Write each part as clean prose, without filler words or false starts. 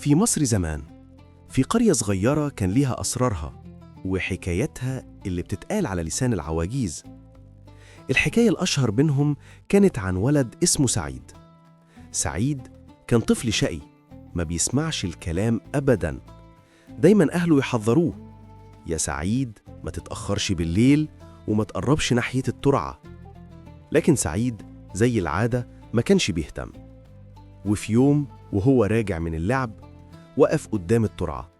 في مصر زمان، في قرية صغيرة كان ليها أسرارها وحكايتها اللي بتتقال على لسان العواجيز. الحكاية الأشهر بينهم كانت عن ولد اسمه سعيد. سعيد كان طفل شقي، ما بيسمعش الكلام أبداً. دايماً أهله يحذروه: يا سعيد ما تتأخرش بالليل وما تقربش ناحية الترعة. لكن سعيد زي العادة ما كانش بيهتم. وفي يوم وهو راجع من اللعب وقف قدام الترعة.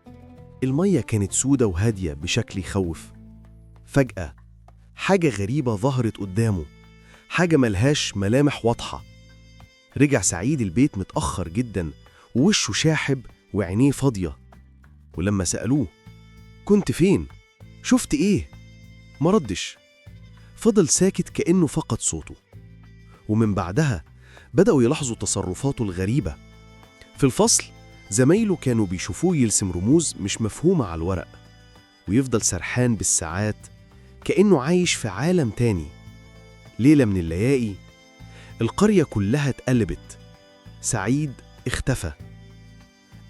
المية كانت سودة وهادية بشكل يخوف. فجأة حاجة غريبة ظهرت قدامه، حاجة ملهاش ملامح واضحة. رجع سعيد البيت متأخر جدا ووشه شاحب وعينيه فاضية. ولما سألوه: كنت فين؟ شفت إيه؟ مردش. فضل ساكت كأنه فقد صوته. ومن بعدها بدأوا يلاحظوا تصرفاته الغريبة. في الفصل زمايله كانوا بيشوفوه يرسم رموز مش مفهومة على الورق، ويفضل سرحان بالساعات كأنه عايش في عالم تاني. ليلة من الليالي القرية كلها اتقلبت. سعيد اختفى.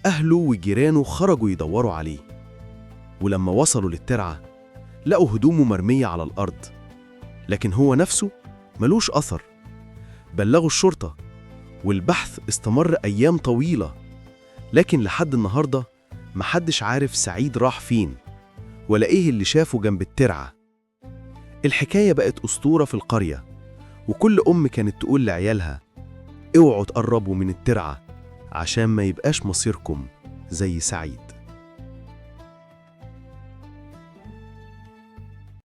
أهله وجيرانه خرجوا يدوروا عليه، ولما وصلوا للترعة لقوا هدومه مرمية على الأرض، لكن هو نفسه ملوش أثر. بلغوا الشرطة والبحث استمر أيام طويلة، لكن لحد النهاردة محدش عارف سعيد راح فين ولا إيه اللي شافه جنب الترعة. الحكاية بقت أسطورة في القرية، وكل أم كانت تقول لعيالها: اوعوا تقربوا من الترعة عشان ما يبقاش مصيركم زي سعيد.